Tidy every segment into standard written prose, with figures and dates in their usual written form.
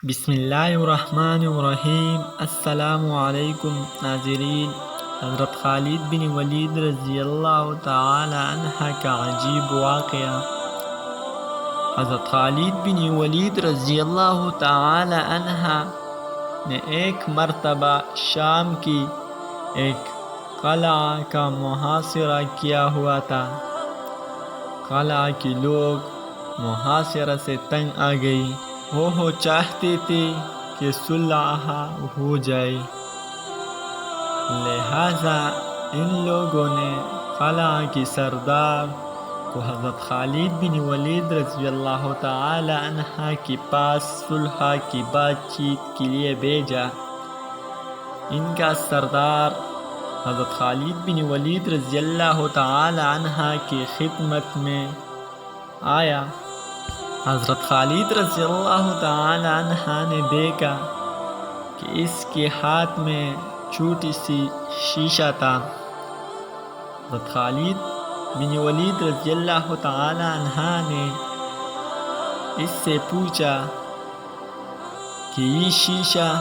بسم اللہ الرحمن الرحیم۔ السلام علیکم ناظرین۔ حضرت خالد بن ولید رضی اللہ تعالی عنہ کا عجیب واقعہ۔ حضرت خالد بن ولید رضی اللہ تعالی عنہ نے ایک مرتبہ شام کی ایک قلعہ کا محاصرہ کیا ہوا تھا۔ قلعہ کے لوگ محاصرہ سے تنگ آ گئی۔ وہ چاہتے تھے کہ صلح ہو جائے، لہذا ان لوگوں نے قلعہ کی سردار کو حضرت خالد بن ولید رضی اللہ تعالی عنہ کے پاس صلح کی بات چیت کے لیے بھیجا۔ ان کا سردار حضرت خالد بن ولید رضی اللہ تعالی عنہ کی خدمت میں آیا۔ حضرت خالد رضی اللہ تعالی عنہ نے دیکھا کہ اس کے ہاتھ میں چھوٹی سی شیشہ تھا۔ حضرت خالد بن ولید رضی اللہ تعالی عنہ نے اس سے پوچھا کہ یہ شیشہ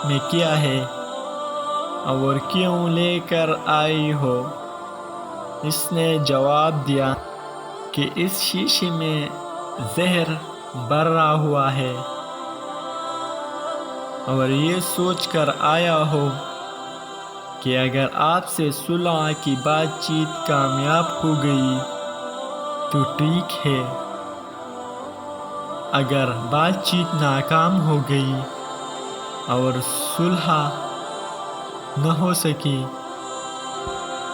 میں کیا ہے اور کیوں لے کر آئی ہو؟ اس نے جواب دیا کہ اس شیشے میں زہر بھرا ہوا ہے اور یہ سوچ کر آیا ہو کہ اگر آپ سے صلح کی بات چیت کامیاب ہو گئی تو ٹھیک ہے، اگر بات چیت ناکام ہو گئی اور صلح نہ ہو سکی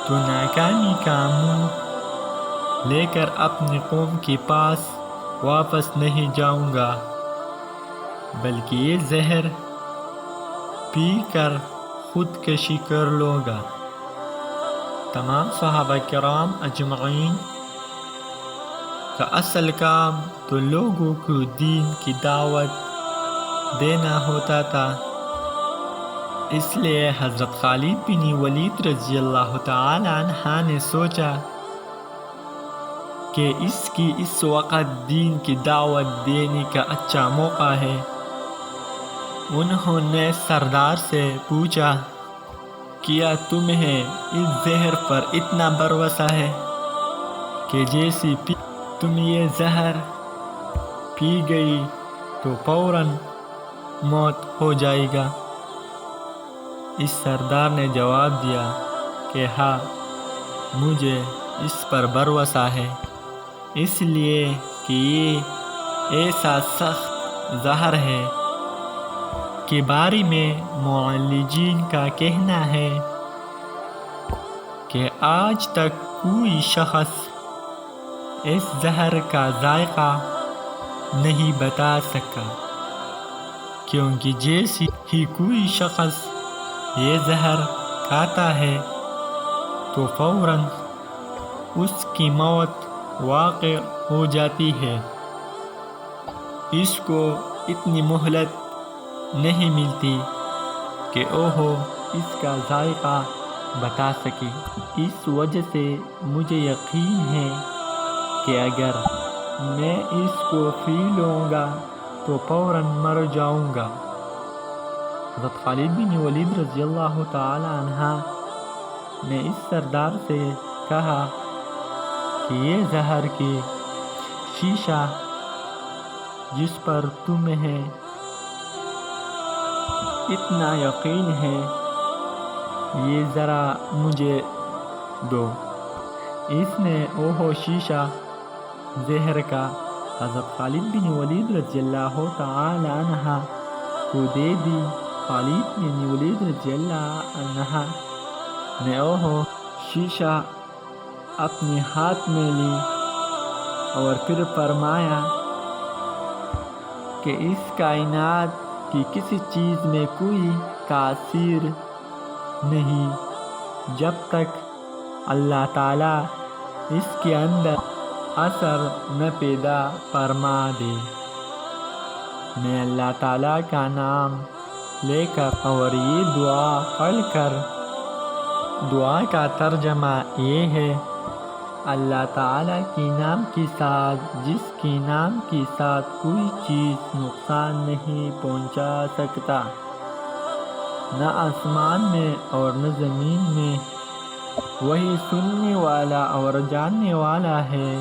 تو ناکامی کا منہ لے کر اپنی قوم کے پاس واپس نہیں جاؤں گا، بلکہ یہ زہر پی کر خودکشی کر لوں گا۔ تمام صحابہ کرام اجمعین کا اصل کام تو لوگوں کو دین کی دعوت دینا ہوتا تھا، اس لیے حضرت خالد بن ولید رضی اللہ تعالی عنہ نے سوچا کہ اس وقت دین کی دعوت دینے کا اچھا موقع ہے۔ انہوں نے سردار سے پوچھا، کیا تمہیں اس زہر پر اتنا بھروسہ ہے کہ جیسے تم یہ زہر پی گئی تو فوراً موت ہو جائے گا؟ اس سردار نے جواب دیا کہ ہاں، مجھے اس پر بھروسہ ہے، اس لیے کہ یہ ایسا سخت زہر ہے کہ بارے میں معالجین کا کہنا ہے کہ آج تک کوئی شخص اس زہر کا ذائقہ نہیں بتا سکا، کیونکہ جیسے ہی کوئی شخص یہ زہر کھاتا ہے تو فوراً اس کی موت واقع ہو جاتی ہے، اس کو اتنی مہلت نہیں ملتی کہ وہ اس کا ذائقہ بتا سکے۔ اس وجہ سے مجھے یقین ہے کہ اگر میں اس کو پی لوں گا تو فوراً مر جاؤں گا۔ حضرت خالد بن ولید رضی اللہ تعالی عنہ نے اس سردار سے کہا کہ یہ زہر کی شیشہ جس پر تمہیں اتنا یقین ہے، یہ ذرا مجھے دو۔ اس نے وہ شیشہ زہر کا حضرت خالد بن ولید رضی اللہ تعالی عنہ کو دے دی۔ خالد بن ولید رضی اللہ عنہ نے وہ شیشہ اپنے ہاتھ میں لی اور پھر فرمایا کہ اس کائنات کی کسی چیز میں کوئی تاثیر نہیں جب تک اللہ تعالیٰ اس کے اندر اثر نہ پیدا فرما دے۔ میں اللہ تعالیٰ کا نام لے کر اور یہ دعا پڑھ کر، دعا کا ترجمہ یہ ہے، اللہ تعالیٰ کے نام کے ساتھ جس کے نام کے ساتھ کوئی چیز نقصان نہیں پہنچا سکتا، نہ آسمان میں اور نہ زمین میں، وہی سننے والا اور جاننے والا ہے۔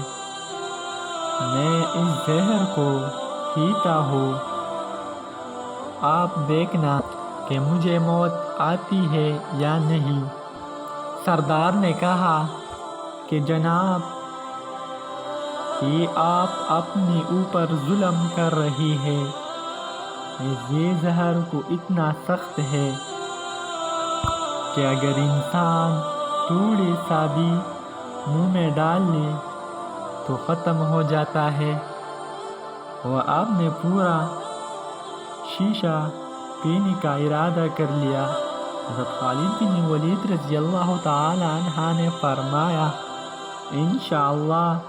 میں اس زہر کو پیتا ہوں، آپ دیکھنا کہ مجھے موت آتی ہے یا نہیں۔ سردار نے کہا کہ جناب، یہ آپ اپنے اوپر ظلم کر رہی ہے، یہ زہر کو اتنا سخت ہے کہ اگر انسان تھوڑی سا بھی منہ میں ڈال لے تو ختم ہو جاتا ہے۔ اور آپ نے پورا شیشہ پینے کا ارادہ کر لیا۔ حضرت خالد بن ولید رضی اللہ تعالی عنہ نے فرمایا، انشاءاللہ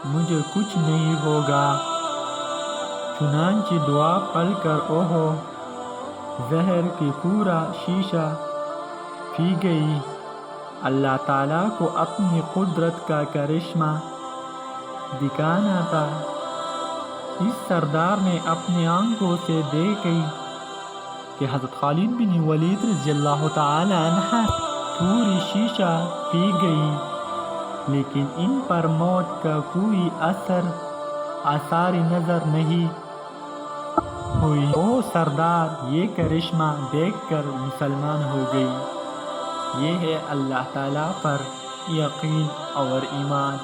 مجھے کچھ نہیں ہوگا۔ چنانچہ دعا پڑھ کر وہ زہر کی پورا شیشہ پی گئی۔ اللہ تعالیٰ کو اپنی قدرت کا کرشمہ دکھانا تھا۔ اس سردار نے اپنی آنکھوں سے دیکھی کہ حضرت خالد بن ولید رضی اللہ تعالی عنہ پوری شیشہ پی گئی، لیکن ان پر موت کا کوئی آثار نظر نہیں ہوئی۔ وہ سردار یہ کرشمہ دیکھ کر مسلمان ہو گئی۔ یہ ہے اللہ تعالیٰ پر یقین اور ایمان۔